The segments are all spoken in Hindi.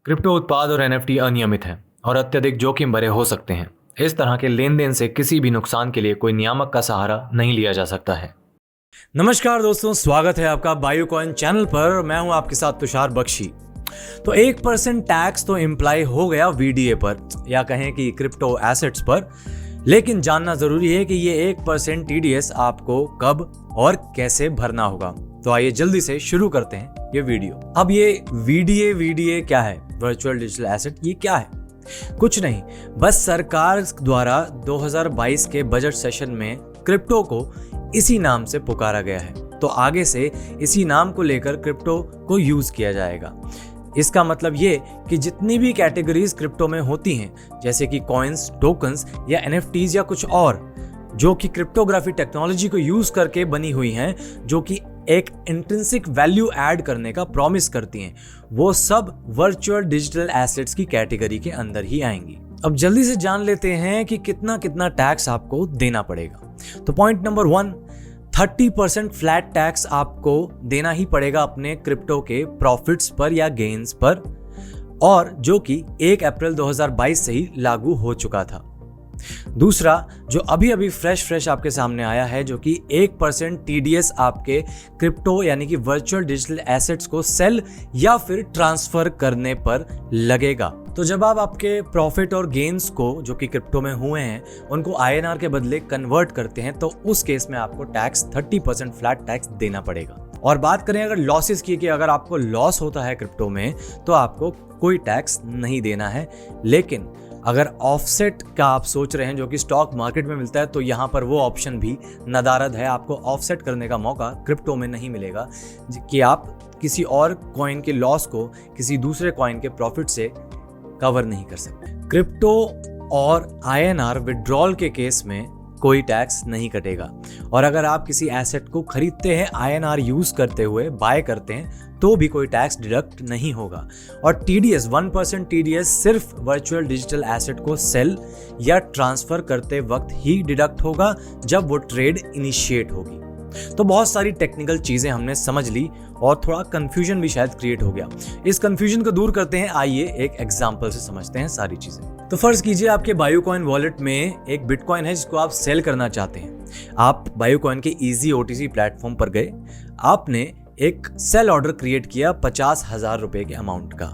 क्रिप्टो उत्पाद और एनएफटी अनियमित हैं और अत्यधिक जोखिम भरे हो सकते हैं। इस तरह के लेन देन से किसी भी नुकसान के लिए कोई नियामक का सहारा नहीं लिया जा सकता है। नमस्कार दोस्तों, स्वागत है आपका बायोकॉइन चैनल पर। मैं हूं आपके साथ तुषार बख्शी। तो 1% टैक्स तो इम्प्लाई हो गया वीडीए पर, या कहें कि क्रिप्टो एसेट्स पर, लेकिन जानना जरूरी है कि ये 1% टीडीएस आपको कब और कैसे भरना होगा। तो आइए जल्दी से शुरू करते हैं ये वीडियो। अब ये वीडीए क्या है, वर्चुअल डिजिटल एसेट, ये क्या है? कुछ नहीं, बस सरकार द्वारा 2022 के बजट सेशन में क्रिप्टो को इसी नाम से पुकारा गया है, तो आगे से इसी नाम को लेकर क्रिप्टो को यूज किया जाएगा। इसका मतलब ये कि जितनी भी कैटेगरीज क्रिप्टो में होती हैं, जैसे कि कॉइन्स, टोकन्स या एनएफटीज या कुछ और, जो कि क्रिप्टोग्राफी टेक्नोलॉजी को यूज करके बनी हुई हैं, जो कि एक इंट्रिंसिक वैल्यू ऐड करने का प्रॉमिस करती हैं, वो सब वर्चुअल डिजिटल एसेट्स की कैटेगरी के अंदर ही आएंगी। अब जल्दी से जान लेते हैं कि कितना कितना टैक्स आपको देना पड़ेगा। तो पॉइंट नंबर 1, 30% फ्लैट टैक्स आपको देना ही पड़ेगा अपने क्रिप्टो के प्रॉफिट्स पर या गेन्स पर, और जो कि 1 अप्रैल 2022 से ही लागू हो चुका था। दूसरा, जो अभी अभी फ्रेश आपके सामने आया है, जो कि 1% टीडीएस आपके क्रिप्टो यानी कि वर्चुअल डिजिटल एसेट्स को सेल या फिर ट्रांसफर करने पर लगेगा। तो जब आप आपके प्रॉफिट और गेन्स को, जो कि क्रिप्टो में हुए हैं, उनको आईएनआर के बदले कन्वर्ट करते हैं, तो उस केस में आपको टैक्स 30% फ्लैट टैक्स देना पड़ेगा। और बात करें अगर लॉसेस की, कि अगर आपको लॉस होता है क्रिप्टो में, तो आपको कोई टैक्स नहीं देना है। लेकिन अगर ऑफसेट का आप सोच रहे हैं, जो कि स्टॉक मार्केट में मिलता है, तो यहाँ पर वो ऑप्शन भी नदारद है। आपको ऑफसेट करने का मौका क्रिप्टो में नहीं मिलेगा कि आप किसी और कॉइन के लॉस को किसी दूसरे कॉइन के प्रॉफिट से कवर नहीं कर सकते। क्रिप्टो और आईएनआर विड्रॉल के केस में कोई टैक्स नहीं कटेगा, और अगर आप किसी एसेट को खरीदते हैं आईएनआर यूज करते हुए, बाय करते हैं, तो भी कोई टैक्स डिडक्ट नहीं होगा। और टीडीएस 1% टीडीएस सिर्फ वर्चुअल डिजिटल एसेट को सेल या ट्रांसफर करते वक्त ही डिडक्ट होगा, जब वो ट्रेड इनिशिएट होगी। तो बहुत सारी टेक्निकल चीजें हमने समझ ली और थोड़ा कंफ्यूजन भी शायद क्रिएट हो गया। इस कंफ्यूजन को दूर करते हैं, आइए एक एग्जांपल से समझते हैं सारी चीजें। तो फर्ज कीजिए आपके बायोकॉइन वॉलेट में एक बिटकॉइन है जिसको आप सेल करना चाहते हैं। आप बायोकॉइन के इजी ओटीसी प्लेटफॉर्म पर गए, आपने एक सेल ऑर्डर क्रिएट किया 50,000 रुपए के अमाउंट का।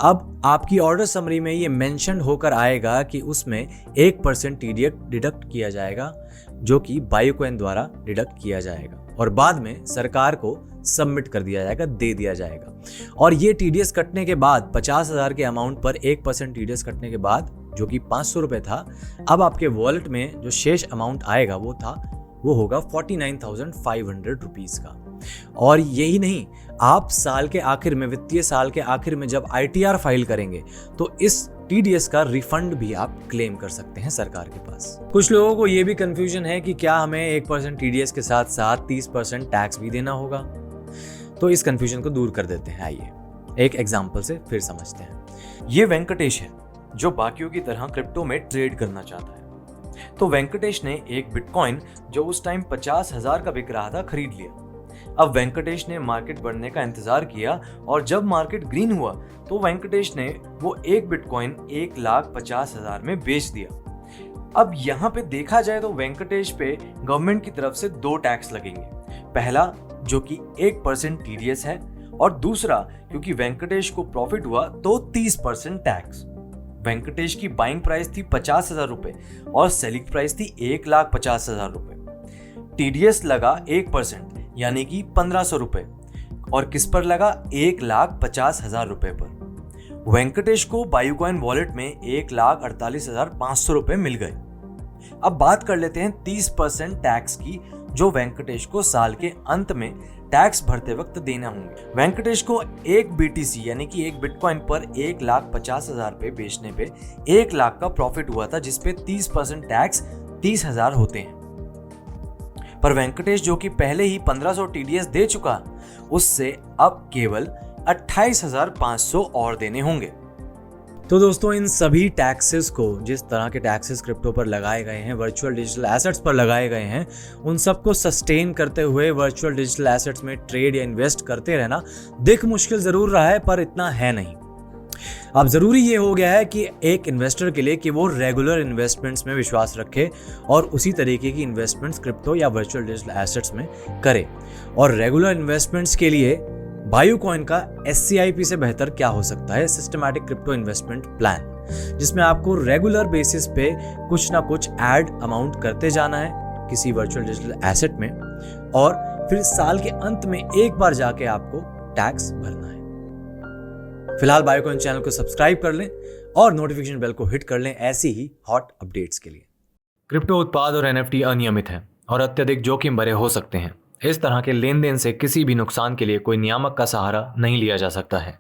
अब आपकी ऑर्डर समरी में ये मेंशन होकर आएगा कि उसमें 1% टीडीएस डिडक्ट किया जाएगा, जो कि बायोकॉइन द्वारा डिडक्ट किया जाएगा और बाद में सरकार को सबमिट कर दिया जाएगा, दे दिया जाएगा। और ये टीडीएस कटने के बाद 50,000 के अमाउंट पर 1% टीडीएस कटने के बाद, जो कि 500 रुपए था, अब आपके वॉलेट में जो शेष अमाउंट आएगा वो होगा 49,500 रुपीज का। और यही नहीं, आप साल के आखिर में, वित्तीय साल के आखिर में जब आईटीआर फाइल करेंगे, तो इस टीडीएस का रिफंड भी आप क्लेम कर सकते हैं सरकार के पास। कुछ लोगों को यह भी कंफ्यूजन है कि क्या हमें 1% टीडीएस के साथ साथ 30% टैक्स भी देना होगा। तो इस कंफ्यूजन को दूर कर देते हैं। आइए एक एग्जांपल से फिर समझते हैं। ये वेंकटेश है, जो बाकियों की तरह क्रिप्टो में ट्रेड करना चाहता है। तो वेंकटेश ने एक बिटकॉइन, जो उस टाइम 50,000 का बिक रहा था, खरीद लिया। अब वेंकटेश ने मार्केट बढ़ने का इंतजार किया, और जब मार्केट ग्रीन हुआ तो वेंकटेश ने वो एक बिटकॉइन 1,50,000 में बेच दिया। अब यहाँ पे देखा जाए तो वेंकटेश पे गवर्नमेंट की तरफ से 2 टैक्स लगेंगे। पहला, जो कि 1% टीडीएस है, और दूसरा, क्योंकि वेंकटेश को प्रॉफिट हुआ तो 30% टैक्स। वेंकटेश की बाइंग प्राइस थी 50,000 रुपए और सेलिंग प्राइस थी 1,50,000 रुपए। टीडीएस लगा 1%, यानी कि 1,500 रुपए, और किस पर लगा? 1,50,000 रुपए पर। वेंकटेश को बायोकॉइन वॉलेट में 1,48,500 रुपए मिल गए। अब बात कर लेते हैं 30% टैक्स की, जो वेंकटेश को साल के अंत में टैक्स भरते वक्त देना होंगे। वेंकटेश को एक बीटीसी यानी कि एक बिटकॉइन पर 1,50,000 पे बेचने पे 1 लाख का प्रॉफिट हुआ था, जिसपे 30% टैक्स 30,000 होते हैं। पर वेंकटेश, जो कि पहले ही 1,500 टीडीएस दे चुका, उससे अब केवल 28,500 और देने होंगे। तो दोस्तों, इन सभी टैक्सेस को, जिस तरह के टैक्सेस क्रिप्टो पर लगाए गए हैं, वर्चुअल डिजिटल एसेट्स पर लगाए गए हैं, उन सबको सस्टेन करते हुए वर्चुअल डिजिटल एसेट्स में ट्रेड या इन्वेस्ट करते रहना दिख मुश्किल जरूर रहा है, पर इतना है नहीं। अब ज़रूरी ये हो गया है कि एक इन्वेस्टर के लिए कि वो रेगुलर इन्वेस्टमेंट्स में विश्वास रखे और उसी तरीके की इन्वेस्टमेंट्स क्रिप्टो या वर्चुअल डिजिटल एसेट्स में करे। और रेगुलर इन्वेस्टमेंट्स के लिए बायोकॉइन का SCIP से बेहतर क्या हो सकता है, सिस्टमैटिक क्रिप्टो इन्वेस्टमेंट प्लान, जिसमें आपको रेगुलर बेसिस पे कुछ ना कुछ ऐड अमाउंट करते जाना है किसी वर्चुअल डिजिटल एसेट में, और फिर साल के अंत में एक बार जाके आपको टैक्स भरना है। फिलहाल बायोकॉइन चैनल को सब्सक्राइब कर लें और नोटिफिकेशन बेल को हिट कर लें ऐसी ही हॉट अपडेट्स के लिए। क्रिप्टो उत्पाद और NFT अनियमित हैं और अत्यधिक जोखिम भरे हो सकते हैं। इस तरह के लेन देन से किसी भी नुकसान के लिए कोई नियामक का सहारा नहीं लिया जा सकता है।